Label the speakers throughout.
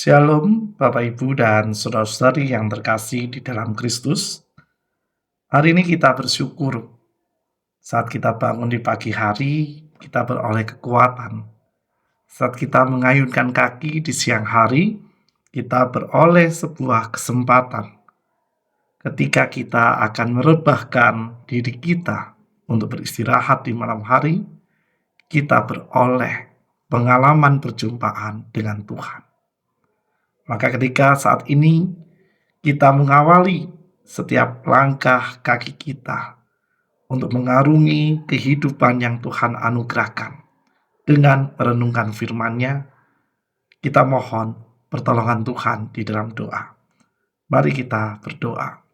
Speaker 1: Shalom, Bapak Ibu dan saudara-saudari yang terkasih di dalam Kristus. Hari ini kita bersyukur saat kita bangun di pagi hari, kita beroleh kekuatan. Saat kita mengayunkan kaki di siang hari, kita beroleh sebuah kesempatan. Ketika kita akan merebahkan diri kita untuk beristirahat di malam hari, kita beroleh pengalaman perjumpaan dengan Tuhan. Maka ketika saat ini kita mengawali setiap langkah kaki kita untuk mengarungi kehidupan yang Tuhan anugerahkan dengan merenungkan firman-Nya, kita mohon pertolongan Tuhan di dalam doa. Mari kita berdoa.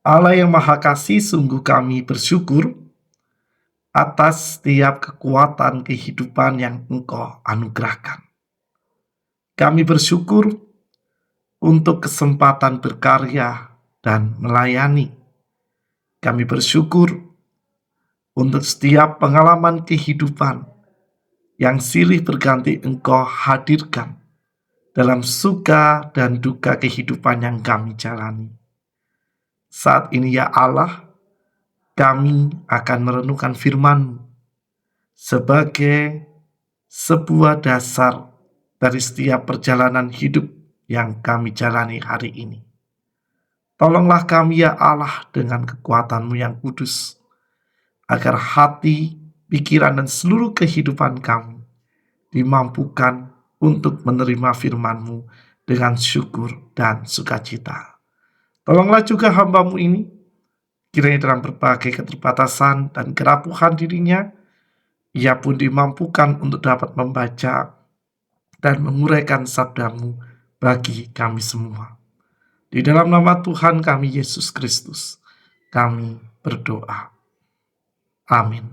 Speaker 1: Allah yang Maha Kasih, sungguh kami bersyukur atas setiap kekuatan kehidupan yang Engkau anugerahkan. Kami bersyukur untuk kesempatan berkarya dan melayani. Kami bersyukur untuk setiap pengalaman kehidupan yang silih berganti Engkau hadirkan dalam suka dan duka kehidupan yang kami jalani. Saat ini ya Allah, kami akan merenungkan firman-Mu sebagai sebuah dasar dari setiap perjalanan hidup yang kami jalani hari ini. Tolonglah kami ya Allah dengan kekuatan-Mu yang kudus, agar hati, pikiran, dan seluruh kehidupan kami dimampukan untuk menerima firman-Mu dengan syukur dan sukacita. Tolonglah juga hamba-Mu ini, kiranya dalam berbagai keterbatasan dan kerapuhan dirinya, ia pun dimampukan untuk dapat membaca dan menguraikan sabda-Mu bagi kami semua. Di dalam nama Tuhan kami Yesus Kristus, kami berdoa. Amin.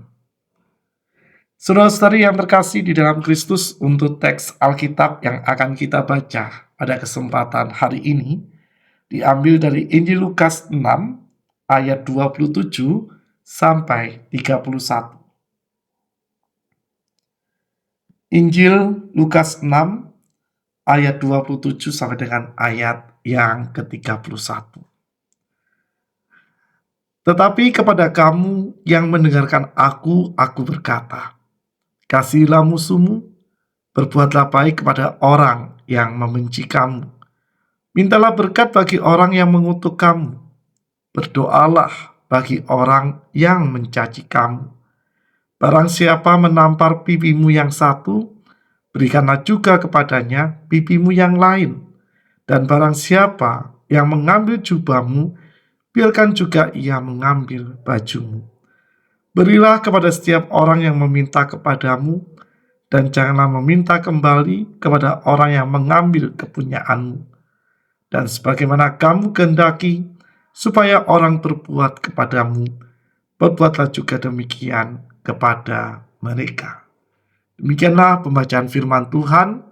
Speaker 1: Saudara-saudari yang terkasih di dalam Kristus, untuk teks Alkitab yang akan kita baca pada kesempatan hari ini diambil dari Injil Lukas 6 ayat 27 sampai 31. Injil Lukas 6 ayat 27 sampai dengan ayat yang ke-31. Tetapi kepada kamu yang mendengarkan aku berkata, kasihilah musuhmu, berbuatlah baik kepada orang yang membenci kamu, mintalah berkat bagi orang yang mengutuk kamu, berdoalah bagi orang yang mencaci kamu. Barang siapa menampar pipimu yang satu, berikanlah juga kepadanya pipimu yang lain. Dan barang siapa yang mengambil jubahmu, biarkan juga ia mengambil bajumu. Berilah kepada setiap orang yang meminta kepadamu, dan janganlah meminta kembali kepada orang yang mengambil kepunyaanmu. Dan sebagaimana kamu kehendaki supaya orang berbuat kepadamu, berbuatlah juga demikian kepada mereka. Demikianlah pembacaan firman Tuhan.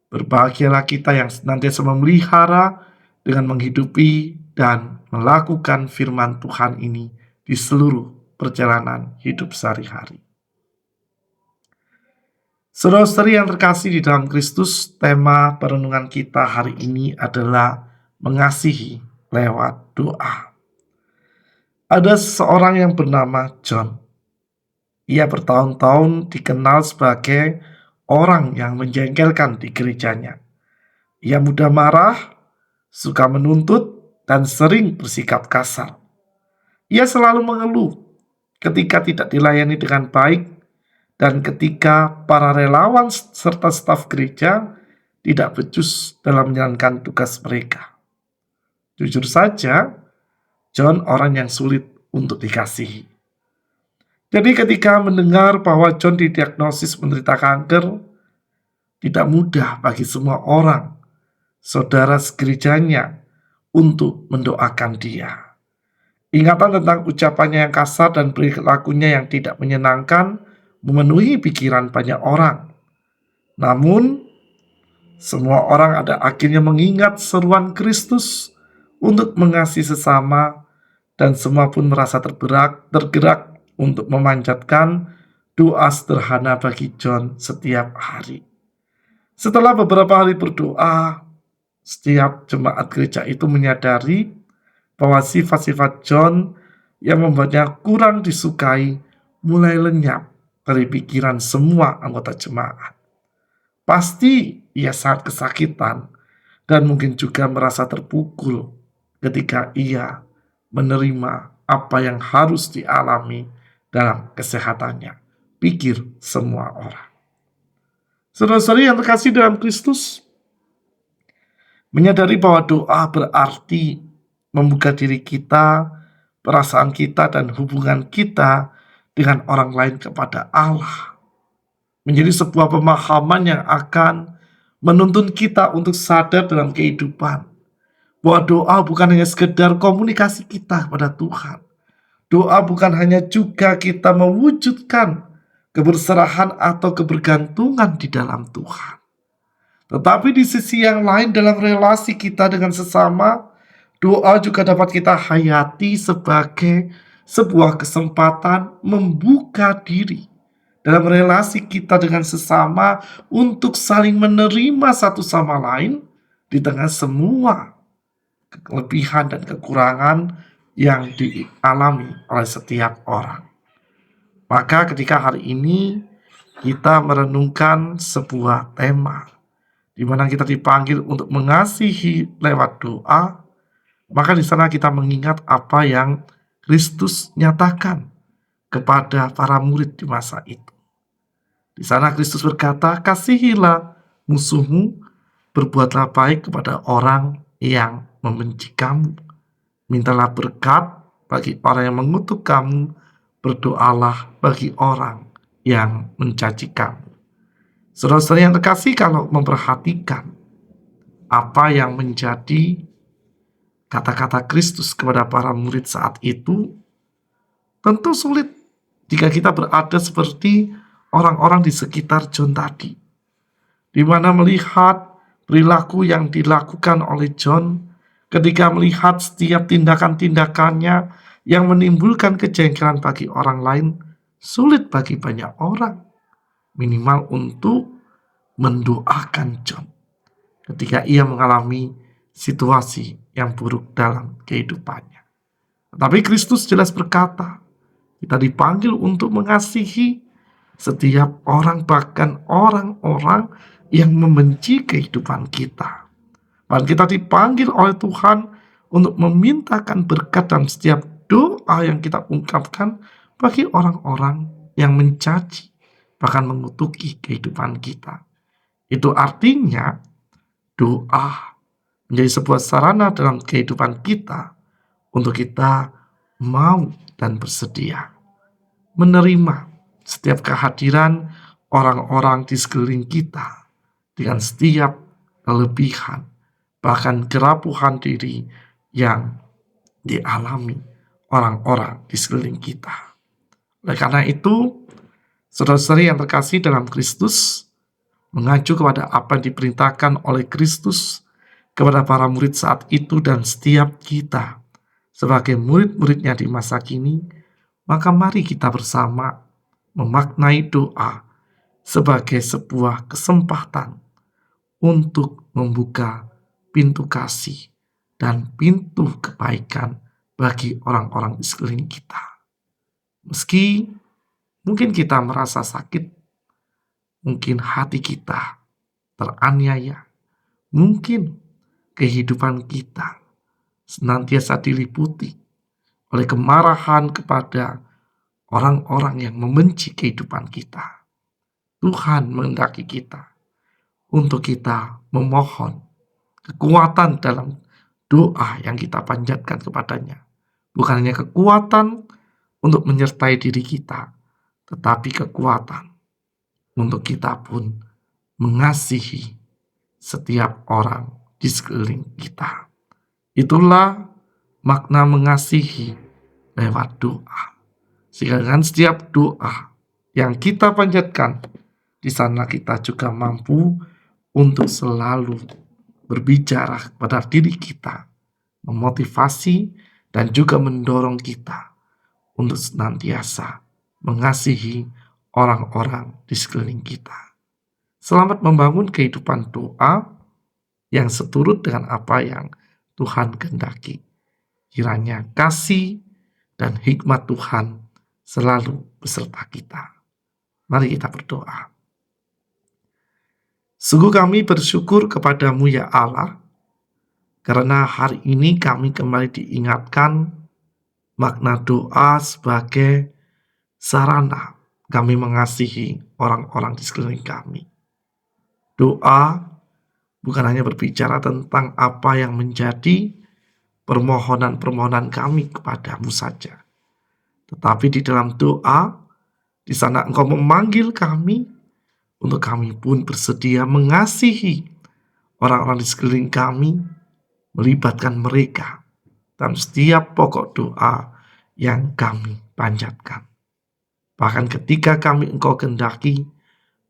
Speaker 1: Berbahagialah kita yang senantiasa memelihara dengan menghidupi dan melakukan firman Tuhan ini di seluruh perjalanan hidup sehari-hari. Saudara-saudari yang terkasih di dalam Kristus, tema perenungan kita hari ini adalah mengasihi lewat doa. Ada seseorang yang bernama John. Ia bertahun-tahun dikenal sebagai orang yang menjengkelkan di gerejanya. Ia mudah marah, suka menuntut, dan sering bersikap kasar. Ia selalu mengeluh ketika tidak dilayani dengan baik dan ketika para relawan serta staf gereja tidak becus dalam menjalankan tugas mereka. Jujur saja, John orang yang sulit untuk dikasihi. Jadi ketika mendengar bahwa John didiagnosis menderita kanker, tidak mudah bagi semua orang, saudara segerejanya, untuk mendoakan dia. Ingatan tentang ucapannya yang kasar dan perilakunya yang tidak menyenangkan memenuhi pikiran banyak orang. Namun, semua orang ada akhirnya mengingat seruan Kristus untuk mengasihi sesama, dan semua pun merasa tergerak untuk memanjatkan doa sederhana bagi John setiap hari. Setelah beberapa hari berdoa, setiap jemaat gereja itu menyadari bahwa sifat-sifat John yang membuatnya kurang disukai mulai lenyap dari pikiran semua anggota jemaat. Pasti ia sangat kesakitan dan mungkin juga merasa terpukul ketika ia menerima apa yang harus dialami dalam kesehatannya. Pikir semua orang. Saudara-saudari yang terkasih dalam Kristus, menyadari bahwa doa berarti membuka diri kita, perasaan kita, dan hubungan kita dengan orang lain kepada Allah. Menjadi sebuah pemahaman yang akan menuntun kita untuk sadar dalam kehidupan. Bahwa doa bukan hanya sekedar komunikasi kita pada Tuhan. Doa bukan hanya juga kita mewujudkan keberserahan atau kebergantungan di dalam Tuhan. Tetapi di sisi yang lain dalam relasi kita dengan sesama, doa juga dapat kita hayati sebagai sebuah kesempatan membuka diri dalam relasi kita dengan sesama untuk saling menerima satu sama lain di tengah semua kelebihan dan kekurangan yang dialami oleh setiap orang. Maka ketika hari ini kita merenungkan sebuah tema di mana kita dipanggil untuk mengasihi lewat doa, maka di sana kita mengingat apa yang Kristus nyatakan kepada para murid di masa itu. Di sana Kristus berkata, "Kasihilah musuhmu, berbuatlah baik kepada orang yang membenci kamu, mintalah berkat bagi orang yang mengutuk kamu, berdoalah bagi orang yang mencaci kamu." Saudara-saudara yang terkasih, kalau memperhatikan apa yang menjadi kata-kata Kristus kepada para murid saat itu, tentu sulit jika kita berada seperti orang-orang di sekitar John tadi, di mana melihat perilaku yang dilakukan oleh John ketika melihat setiap tindakan-tindakannya yang menimbulkan kejengkelan bagi orang lain, sulit bagi banyak orang minimal untuk mendoakan John ketika ia mengalami situasi yang buruk dalam kehidupannya. Tetapi Kristus jelas berkata, kita dipanggil untuk mengasihi setiap orang, bahkan orang-orang yang membenci kehidupan kita. Dan kita dipanggil oleh Tuhan untuk memintakan berkat dalam setiap doa yang kita ungkapkan bagi orang-orang yang mencaci, bahkan mengutuki kehidupan kita. Itu artinya doa menjadi sebuah sarana dalam kehidupan kita untuk kita mau dan bersedia menerima setiap kehadiran orang-orang di sekeliling kita dengan setiap kelebihan, bahkan kerapuhan diri yang dialami orang-orang di sekeliling kita. Oleh karena itu, saudara-saudari yang terkasih dalam Kristus, mengacu kepada apa yang diperintahkan oleh Kristus kepada para murid saat itu dan setiap kita sebagai murid-muridnya di masa kini, maka mari kita bersama memaknai doa sebagai sebuah kesempatan untuk membuka pintu kasih dan pintu kebaikan bagi orang-orang di sekeliling kita. Meski mungkin kita merasa sakit, mungkin hati kita teraniaya, mungkin kehidupan kita senantiasa diliputi oleh kemarahan kepada orang-orang yang membenci kehidupan kita. Tuhan menghendaki kita untuk kita memohon kekuatan dalam doa yang kita panjatkan kepadanya. Bukan hanya kekuatan untuk menyertai diri kita, tetapi kekuatan untuk kita pun mengasihi setiap orang di sekeliling kita. Itulah makna mengasihi lewat doa. Sehingga dengan setiap doa yang kita panjatkan, di sana kita juga mampu untuk selalu berbicara kepada diri kita, memotivasi dan juga mendorong kita untuk senantiasa mengasihi orang-orang di sekeliling kita. Selamat membangun kehidupan doa yang seturut dengan apa yang Tuhan kehendaki. Kiranya kasih dan hikmat Tuhan selalu beserta kita. Mari kita berdoa. Sungguh kami bersyukur kepadamu ya Allah, karena hari ini kami kembali diingatkan makna doa sebagai sarana kami mengasihi orang-orang di sekeliling kami. Doa bukan hanya berbicara tentang apa yang menjadi permohonan-permohonan kami kepadamu saja, tetapi di dalam doa, di sana Engkau memanggil kami untuk kami pun bersedia mengasihi orang-orang di sekeliling kami, melibatkan mereka dalam setiap pokok doa yang kami panjatkan. Bahkan ketika kami Engkau kehendaki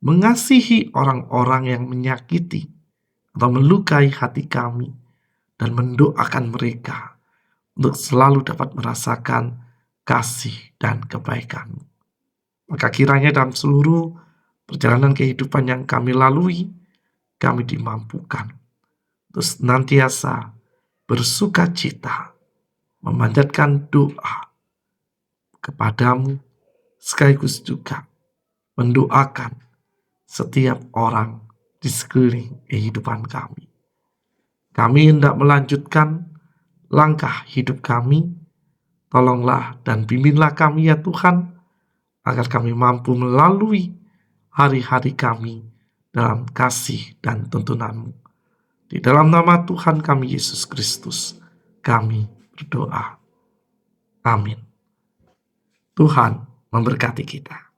Speaker 1: mengasihi orang-orang yang menyakiti atau melukai hati kami dan mendoakan mereka untuk selalu dapat merasakan kasih dan kebaikan. Maka kiranya dalam seluruh perjalanan kehidupan yang kami lalui, kami dimampukan untuk senantiasa bersuka cita, memanjatkan doa kepadamu, sekaligus juga mendoakan setiap orang di sekeliling kehidupan kami. Kami hendak melanjutkan langkah hidup kami. Tolonglah dan bimbinglah kami ya Tuhan, agar kami mampu melalui hari-hari kami dalam kasih dan tuntunan-Mu. Di dalam nama Tuhan kami Yesus Kristus, kami berdoa. Amin. Tuhan memberkati kita.